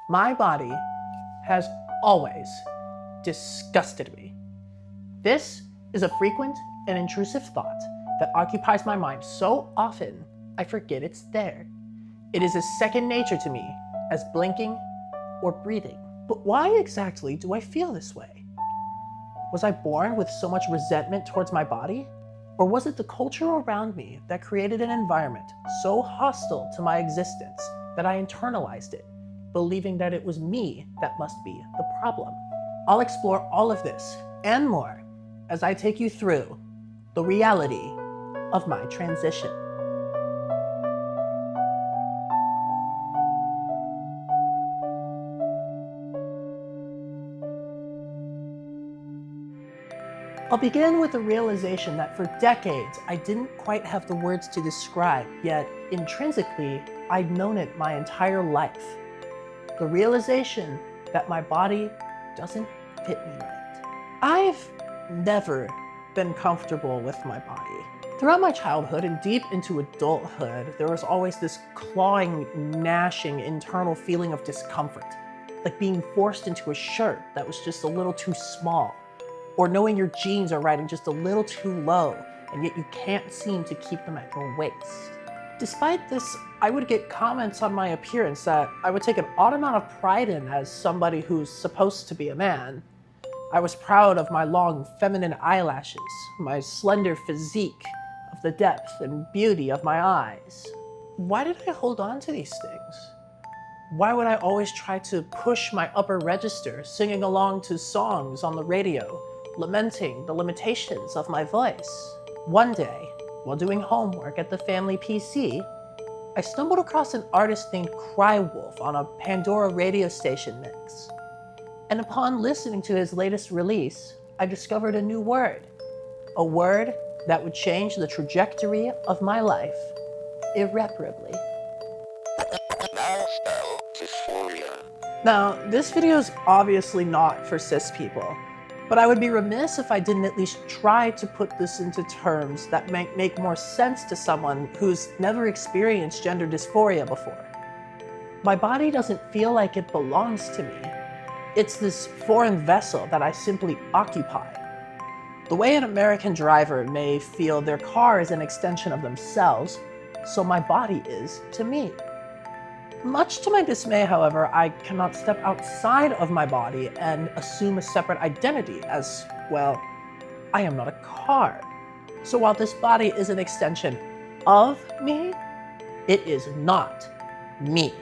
My body has always disgusted me. This is a frequent and intrusive thought that occupies my mind so often I forget it's there. It is as second nature to me as blinking or breathing. But why exactly do I feel this way? Was I born with so much resentment towards my body? Or was it the culture around me that created an environment so hostile to my existence that I internalized it, believing that it was me that must be the problem? I'll explore all of this and more as I take you through the reality of my transition. I'll begin with the realization that for decades, I didn't quite have the words to describe, yet intrinsically, I'd known it my entire life. The realization that my body doesn't fit me right. I've never been comfortable with my body. Throughout my childhood and deep into adulthood, there was always this clawing, gnashing internal feeling of discomfort, like being forced into a shirt that was just a little too small, or knowing your jeans are riding just a little too low, and yet you can't seem to keep them at your waist. Despite this, I would get comments on my appearance that I would take an odd amount of pride in as somebody who's supposed to be a man. I was proud of my long feminine eyelashes, my slender physique, of the depth and beauty of my eyes. Why did I hold on to these things? Why would I always try to push my upper register, singing along to songs on the radio, lamenting the limitations of my voice? One day, while doing homework at the family PC, I stumbled across an artist named Crywolf on a Pandora radio station mix. And upon listening to his latest release, I discovered a new word. A word that would change the trajectory of my life irreparably. Now, this video is obviously not for cis people, but I would be remiss if I didn't at least try to put this into terms that might make more sense to someone who's never experienced gender dysphoria before. My body doesn't feel like it belongs to me. It's this foreign vessel that I simply occupy. The way an American driver may feel their car is an extension of themselves, so my body is to me. Much to my dismay, however, I cannot step outside of my body and assume a separate identity as, well, I am not a car. So while this body is an extension of me, it is not me.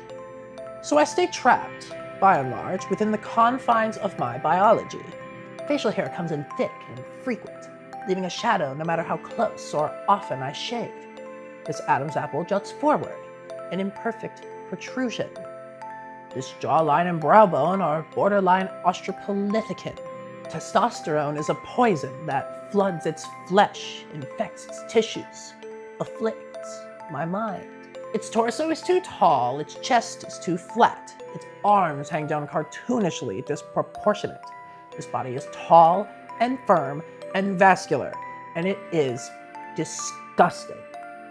So I stay trapped, by and large, within the confines of my biology. Facial hair comes in thick and frequent, leaving a shadow no matter how close or often I shave. This Adam's apple juts forward, an imperfect protrusion. This jawline and brow bone are borderline australopithecine. Testosterone is a poison that floods its flesh, infects its tissues, afflicts my mind. Its torso is too tall, its chest is too flat, its arms hang down cartoonishly disproportionate. This body is tall and firm and vascular, and it is disgusting.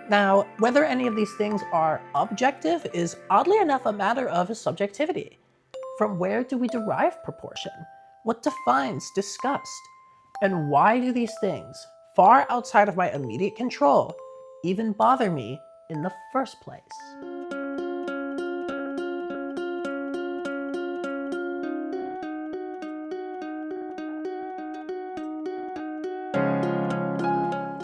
Now, whether any of these things are objective is oddly enough a matter of subjectivity. From where do we derive proportion? What defines disgust? And why do these things, far outside of my immediate control, even bother me in the first place?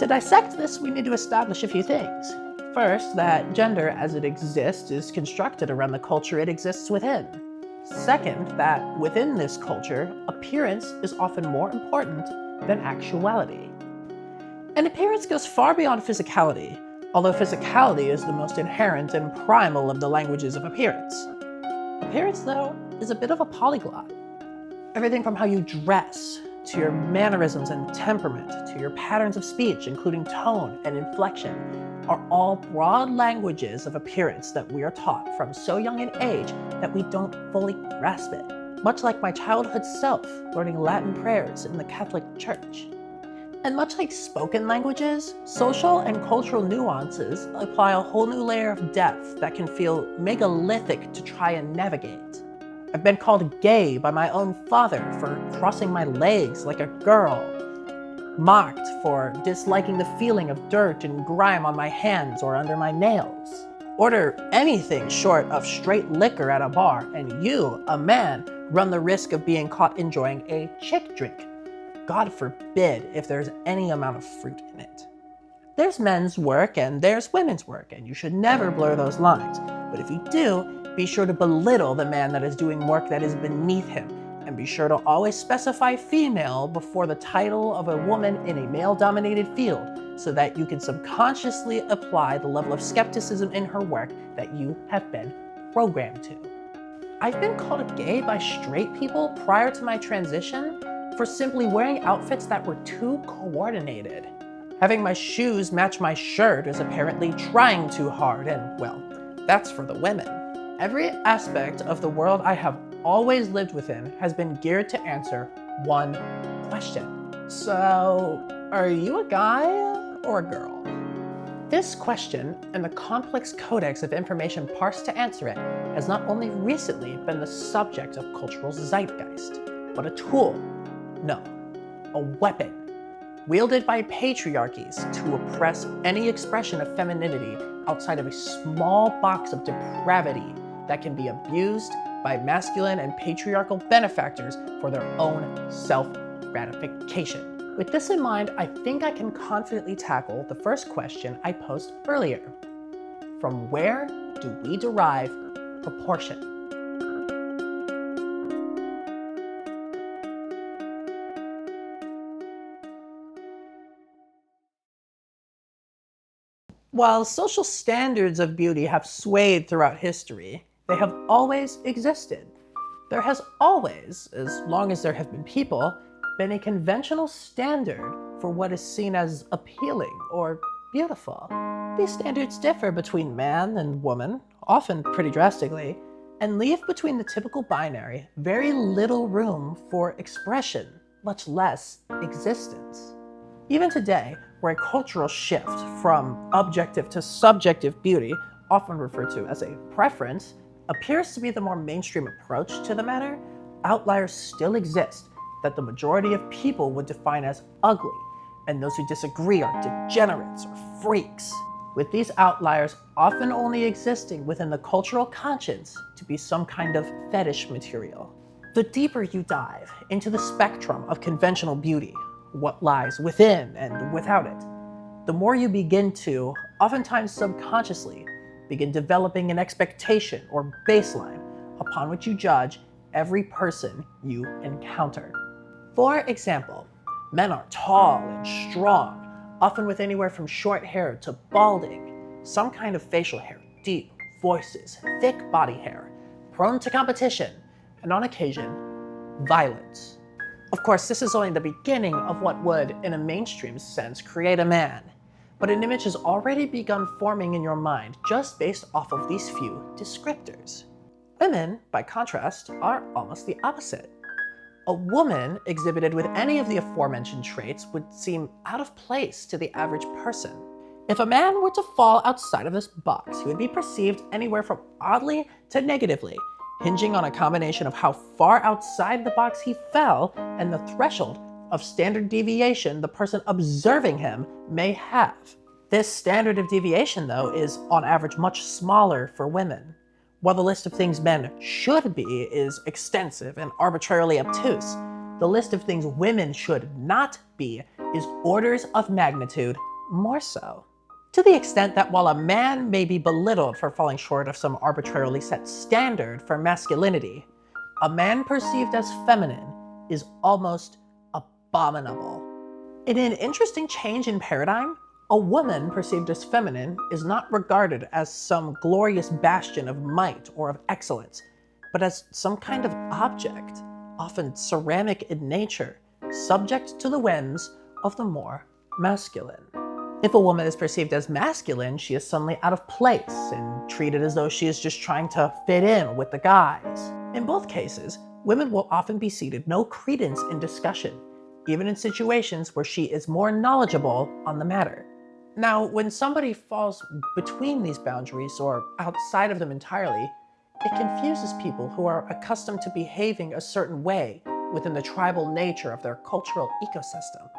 To dissect this, we need to establish a few things. First, that gender as it exists is constructed around the culture it exists within. Second, that within this culture, appearance is often more important than actuality. And appearance goes far beyond physicality, although physicality is the most inherent and primal of the languages of appearance. Appearance, though, is a bit of a polyglot. Everything from how you dress, to your mannerisms and temperament, to your patterns of speech, including tone and inflection, are all broad languages of appearance that we are taught from so young an age that we don't fully grasp it. Much like my childhood self learning Latin prayers in the Catholic Church. And much like spoken languages, social and cultural nuances apply a whole new layer of depth that can feel megalithic to try and navigate. I've been called gay by my own father for crossing my legs like a girl, mocked for disliking the feeling of dirt and grime on my hands or under my nails. Order anything short of straight liquor at a bar, and you, a man, run the risk of being caught enjoying a chick drink. God forbid if there's any amount of fruit in it. There's men's work and there's women's work, and you should never blur those lines. But if you do, be sure to belittle the man that is doing work that is beneath him, and be sure to always specify female before the title of a woman in a male-dominated field, so that you can subconsciously apply the level of skepticism in her work that you have been programmed to. I've been called gay by straight people prior to my transition for simply wearing outfits that were too coordinated. Having my shoes match my shirt is apparently trying too hard, and well, that's for the women. Every aspect of the world I have always lived within has been geared to answer one question. So, are you a guy or a girl? This question, and the complex codex of information parsed to answer it, has not only recently been the subject of cultural zeitgeist, but a tool, no, a weapon, wielded by patriarchies to oppress any expression of femininity outside of a small box of depravity that can be abused by masculine and patriarchal benefactors for their own self-gratification. With this in mind, I think I can confidently tackle the first question I posed earlier. From where do we derive proportion? While social standards of beauty have swayed throughout history, they have always existed. There has always, as long as there have been people, been a conventional standard for what is seen as appealing or beautiful. These standards differ between man and woman, often pretty drastically, and leave between the typical binary very little room for expression, much less existence. Even today, where a cultural shift from objective to subjective beauty, often referred to as a preference, appears to be the more mainstream approach to the matter, outliers still exist that the majority of people would define as ugly, and those who disagree are degenerates or freaks, with these outliers often only existing within the cultural conscience to be some kind of fetish material. The deeper you dive into the spectrum of conventional beauty, what lies within and without it, the more you begin to, oftentimes subconsciously, begin developing an expectation or baseline upon which you judge every person you encounter. For example, men are tall and strong, often with anywhere from short hair to balding, some kind of facial hair, deep voices, thick body hair, prone to competition, and on occasion, violence. Of course, this is only the beginning of what would, in a mainstream sense, create a man. But an image has already begun forming in your mind just based off of these few descriptors. Women, by contrast, are almost the opposite. A woman exhibited with any of the aforementioned traits would seem out of place to the average person. If a man were to fall outside of this box, he would be perceived anywhere from oddly to negatively, hinging on a combination of how far outside the box he fell and the threshold of standard deviation the person observing him may have. This standard of deviation, though, is on average much smaller for women. While the list of things men should be is extensive and arbitrarily obtuse, the list of things women should not be is orders of magnitude more so. To the extent that while a man may be belittled for falling short of some arbitrarily set standard for masculinity, a man perceived as feminine is almost abominable. In an interesting change in paradigm, a woman perceived as feminine is not regarded as some glorious bastion of might or of excellence, but as some kind of object, often ceramic in nature, subject to the whims of the more masculine. If a woman is perceived as masculine, she is suddenly out of place and treated as though she is just trying to fit in with the guys. In both cases, women will often be ceded no credence in discussion, even in situations where she is more knowledgeable on the matter. Now, when somebody falls between these boundaries or outside of them entirely, It confuses people who are accustomed to behaving a certain way within the tribal nature of their cultural ecosystem.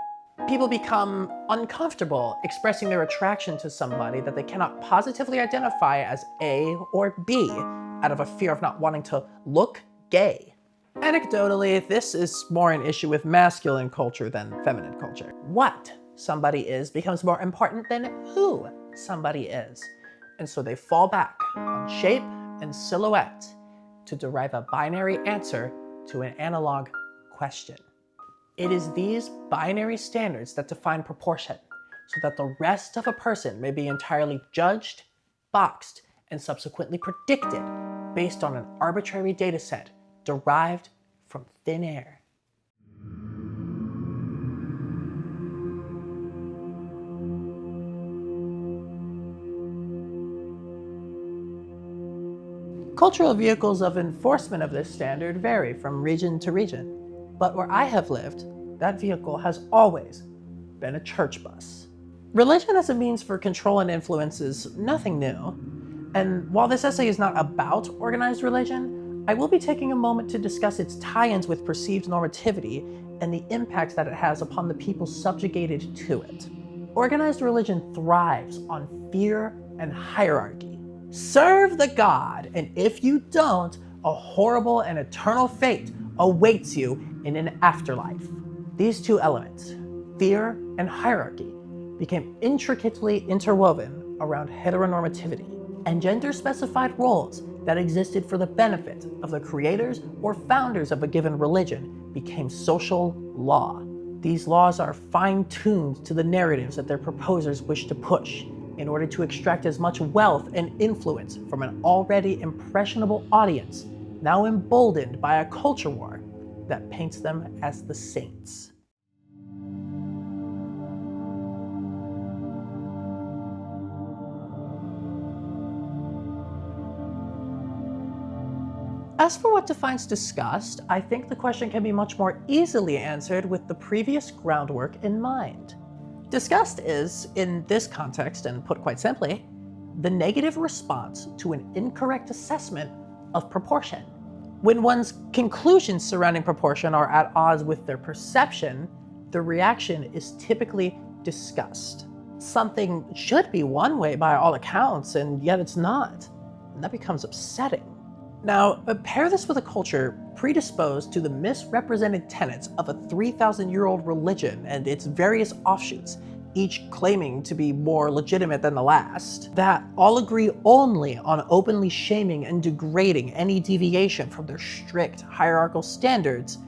People become uncomfortable expressing their attraction to somebody that they cannot positively identify as A or B out of a fear of not wanting to look gay. Anecdotally, this is more an issue with masculine culture than feminine culture. What somebody is becomes more important than who somebody is. And so they fall back on shape and silhouette to derive a binary answer to an analog question. It is these binary standards that define proportion, so that the rest of a person may be entirely judged, boxed, and subsequently predicted based on an arbitrary data set derived from thin air. Cultural vehicles of enforcement of this standard vary from region to region, but where I have lived, that vehicle has always been a church bus. Religion as a means for control and influence is nothing new, and while this essay is not about organized religion, I will be taking a moment to discuss its tie-ins with perceived normativity and the impact that it has upon the people subjugated to it. Organized religion thrives on fear and hierarchy. Serve the God, and if you don't, a horrible and eternal fate awaits you in an afterlife. These two elements, fear and hierarchy, became intricately interwoven around heteronormativity and gender-specified roles that existed for the benefit of the creators or founders of a given religion became social law. These laws are fine-tuned to the narratives that their proposers wish to push in order to extract as much wealth and influence from an already impressionable audience, now emboldened by a culture war that paints them as the saints. As for what defines disgust, I think the question can be much more easily answered with the previous groundwork in mind. Disgust is, in this context, and put quite simply, the negative response to an incorrect assessment of proportion. When one's conclusions surrounding proportion are at odds with their perception, the reaction is typically disgust. Something should be one way by all accounts, and yet it's not. And that becomes upsetting. Now, pair this with a culture predisposed to the misrepresented tenets of a 3,000-year-old religion and its various offshoots, each claiming to be more legitimate than the last, that all agree only on openly shaming and degrading any deviation from their strict hierarchical standards,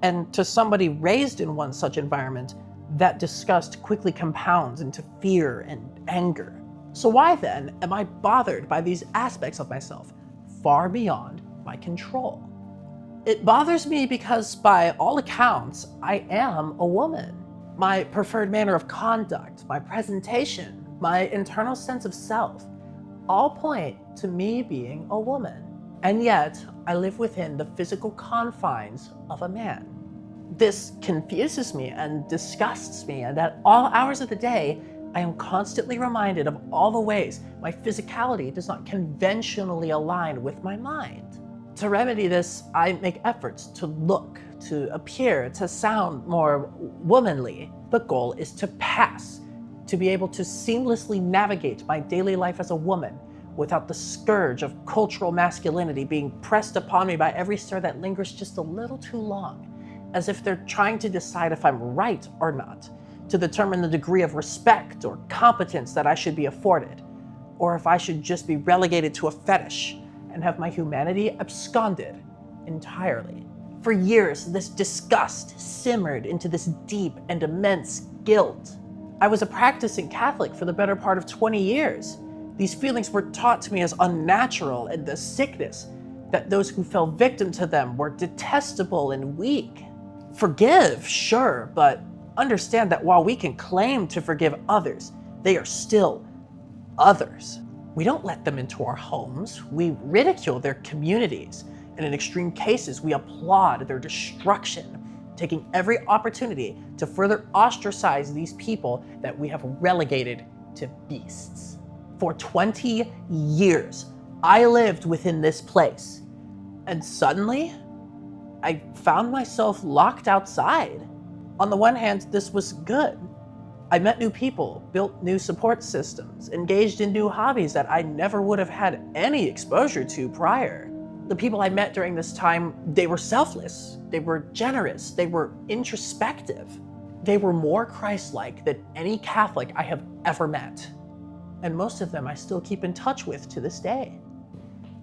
and to somebody raised in one such environment, that disgust quickly compounds into fear and anger. So why then am I bothered by these aspects of myself, far beyond my control? It bothers me because, by all accounts, I am a woman. My preferred manner of conduct, my presentation, my internal sense of self, all point to me being a woman. And yet, I live within the physical confines of a man. This confuses me and disgusts me, and at all hours of the day, I am constantly reminded of all the ways my physicality does not conventionally align with my mind. To remedy this, I make efforts to look, to appear, to sound more womanly. The goal is to pass, to be able to seamlessly navigate my daily life as a woman without the scourge of cultural masculinity being pressed upon me by every stare that lingers just a little too long, as if they're trying to decide if I'm right or not, to determine the degree of respect or competence that I should be afforded, or if I should just be relegated to a fetish and have my humanity absconded entirely. For years, this disgust simmered into this deep and immense guilt. I was a practicing Catholic for the better part of 20 years. These feelings were taught to me as unnatural, and the sickness that those who fell victim to them were detestable and weak. Forgive, sure, but understand that while we can claim to forgive others, they are still others. We don't let them into our homes. We ridicule their communities, and in extreme cases, we applaud their destruction, taking every opportunity to further ostracize these people that we have relegated to beasts. For 20 years, I lived within this place, and suddenly, I found myself locked outside. On the one hand, this was good. I met new people, built new support systems, engaged in new hobbies that I never would have had any exposure to prior. The people I met during this time, they were selfless, they were generous, they were introspective. They were more Christ-like than any Catholic I have ever met. And most of them I still keep in touch with to this day.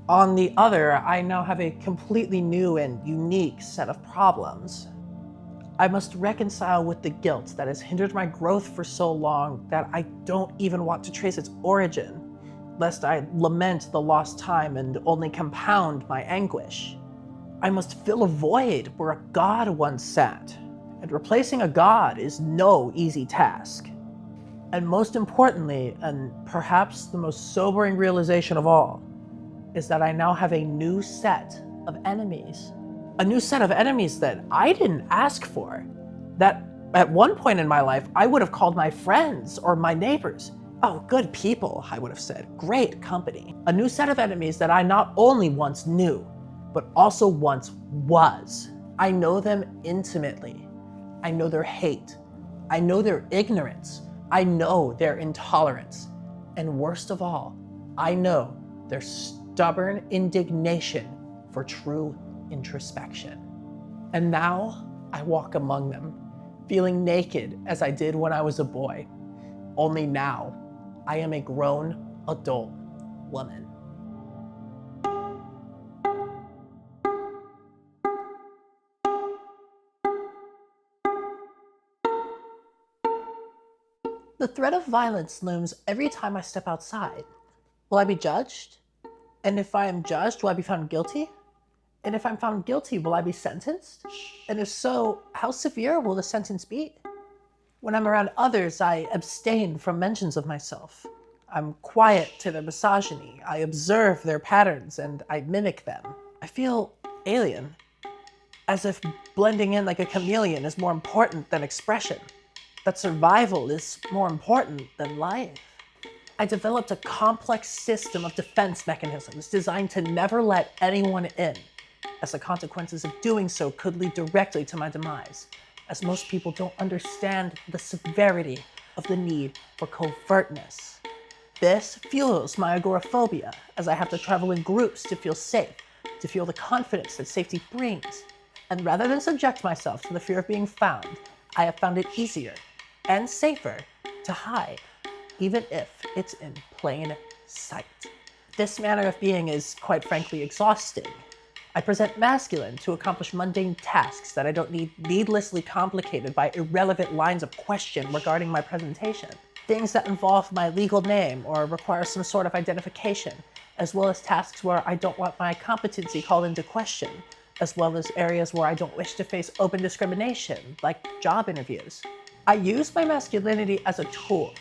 On the other, I now have a completely new and unique set of problems. I must reconcile with the guilt that has hindered my growth for so long that I don't even want to trace its origin, lest I lament the lost time and only compound my anguish. I must fill a void where a God once sat, and replacing a God is no easy task. And most importantly, and perhaps the most sobering realization of all, is that I now have a new set of enemies. A new set of enemies that I didn't ask for, that at one point in my life I would have called my friends or my neighbors. Oh, good people, I would have said, great company. A new set of enemies that I not only once knew, but also once was. I know them intimately. I know their hate. I know their ignorance. I know their intolerance. And worst of all, I know their stubborn indignation for true introspection. And now I walk among them, feeling naked as I did when I was a boy. Only now I am a grown adult woman. The threat of violence looms every time I step outside. Will I be judged? And if I am judged, will I be found guilty? And if I'm found guilty, will I be sentenced? And if so, how severe will the sentence be? When I'm around others, I abstain from mentions of myself. I'm quiet to their misogyny. I observe their patterns and I mimic them. I feel alien, as if blending in like a chameleon is more important than expression, that survival is more important than life. I developed a complex system of defense mechanisms designed to never let anyone in, as the consequences of doing so could lead directly to my demise, as most people don't understand the severity of the need for covertness. This fuels my agoraphobia, as I have to travel in groups to feel safe, to feel the confidence that safety brings. And rather than subject myself to the fear of being found, I have found it easier and safer to hide, even if it's in plain sight. This manner of being is, quite frankly, exhausting. I present masculine to accomplish mundane tasks that I don't need needlessly complicated by irrelevant lines of question regarding my presentation. Things that involve my legal name or require some sort of identification, as well as tasks where I don't want my competency called into question, as well as areas where I don't wish to face open discrimination, like job interviews. I use my masculinity as a tool,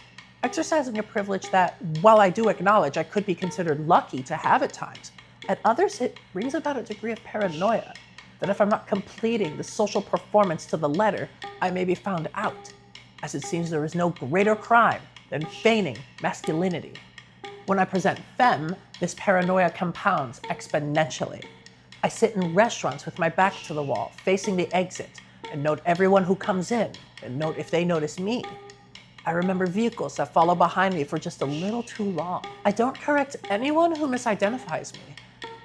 exercising a privilege that, while I do acknowledge I could be considered lucky to have at times, at others it brings about a degree of paranoia that if I'm not completing the social performance to the letter, I may be found out, as it seems there is no greater crime than feigning masculinity. When I present femme, this paranoia compounds exponentially. I sit in restaurants with my back to the wall, facing the exit, and note everyone who comes in, and note if they notice me. I remember vehicles that follow behind me for just a little too long. I don't correct anyone who misidentifies me.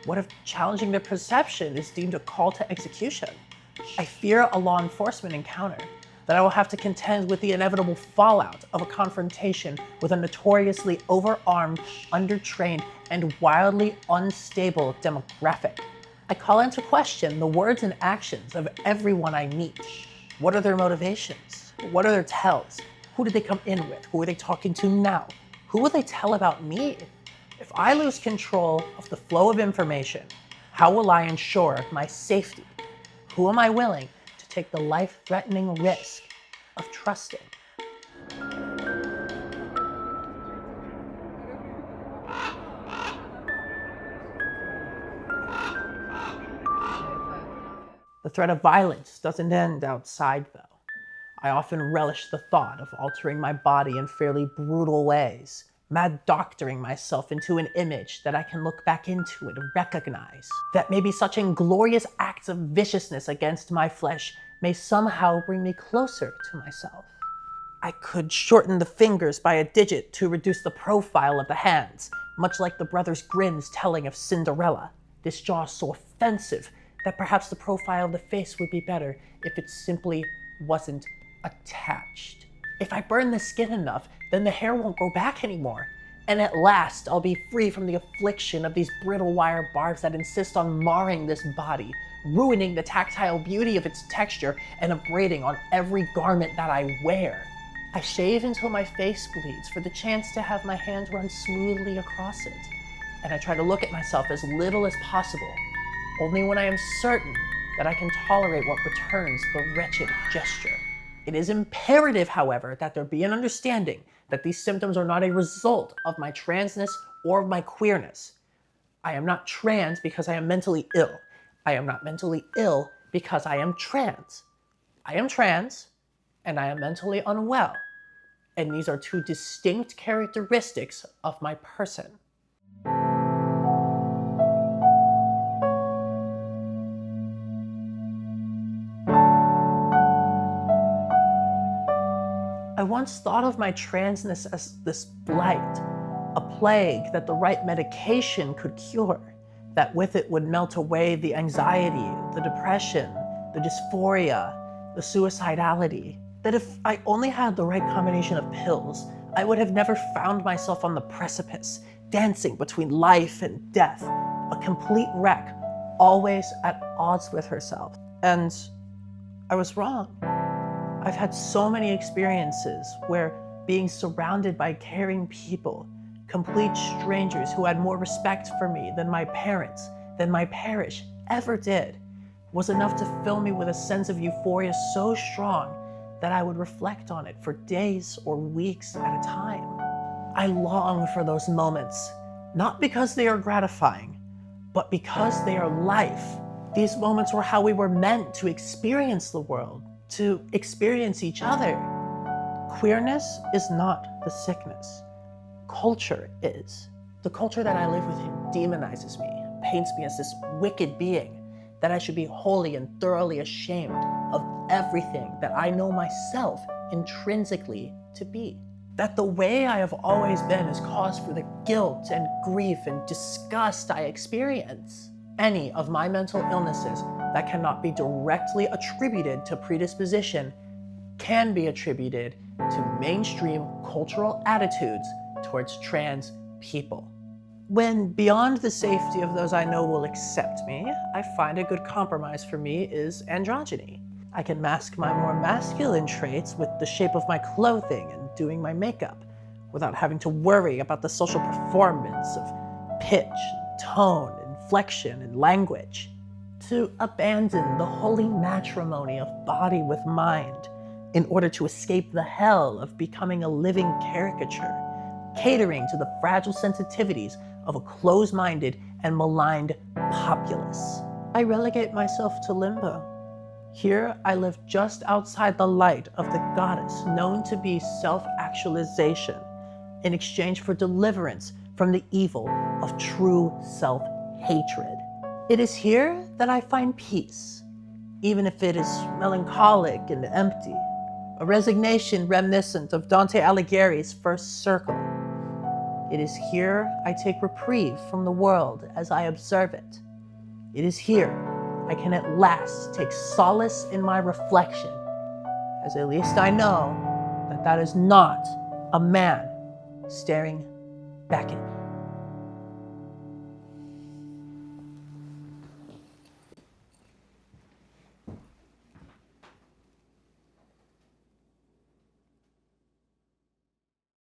What if challenging their perception is deemed a call to execution? I fear a law enforcement encounter, that I will have to contend with the inevitable fallout of a confrontation with a notoriously overarmed, undertrained, and wildly unstable demographic. I call into question the words and actions of everyone I meet. What are their motivations? What are their tells? Who did they come in with? Who are they talking to now? Who will they tell about me? If I lose control of the flow of information, how will I ensure my safety? Who am I willing to take the life-threatening risk of trusting? The threat of violence doesn't end outside, though. I often relish the thought of altering my body in fairly brutal ways, mad doctoring myself into an image that I can look back into and recognize. That maybe such inglorious acts of viciousness against my flesh may somehow bring me closer to myself. I could shorten the fingers by a digit to reduce the profile of the hands, much like the brothers Grimm's telling of Cinderella. This jaw is so offensive that perhaps the profile of the face would be better if it simply wasn't attached. If I burn the skin enough, then the hair won't grow back anymore. And at last, I'll be free from the affliction of these brittle wire barbs that insist on marring this body, ruining the tactile beauty of its texture, and abrading on every garment that I wear. I shave until my face bleeds for the chance to have my hands run smoothly across it. And I try to look at myself as little as possible, only when I am certain that I can tolerate what returns the wretched gesture. It is imperative, however, that there be an understanding that these symptoms are not a result of my transness or of my queerness. I am not trans because I am mentally ill. I am not mentally ill because I am trans. I am trans, and I am mentally unwell. And these are two distinct characteristics of my person. I once thought of my transness as this blight, a plague that the right medication could cure, that with it would melt away the anxiety, the depression, the dysphoria, the suicidality. That if I only had the right combination of pills, I would have never found myself on the precipice, dancing between life and death, a complete wreck, always at odds with herself. And I was wrong. I've had so many experiences where being surrounded by caring people, complete strangers who had more respect for me than my parents, than my parish ever did, was enough to fill me with a sense of euphoria so strong that I would reflect on it for days or weeks at a time. I long for those moments, not because they are gratifying, but because they are life. These moments were how we were meant to experience the world, to experience each other. Queerness is not the sickness. Culture is. The culture that I live within demonizes me, paints me as this wicked being, that I should be wholly and thoroughly ashamed of everything that I know myself intrinsically to be. That the way I have always been is cause for the guilt and grief and disgust I experience. Any of my mental illnesses that cannot be directly attributed to predisposition can be attributed to mainstream cultural attitudes towards trans people. When beyond the safety of those I know will accept me, I find a good compromise for me is androgyny. I can mask my more masculine traits with the shape of my clothing and doing my makeup, without having to worry about the social performance of pitch, tone, inflection, and language. To abandon the holy matrimony of body with mind in order to escape the hell of becoming a living caricature, catering to the fragile sensitivities of a closed-minded and maligned populace. I relegate myself to limbo. Here I live just outside the light of the goddess known to be self-actualization in exchange for deliverance from the evil of true self-hatred. It is here that I find peace, even if it is melancholic and empty, a resignation reminiscent of Dante Alighieri's First Circle. It is here I take reprieve from the world as I observe it. It is here I can at last take solace in my reflection, as at least I know that that is not a man staring back at me.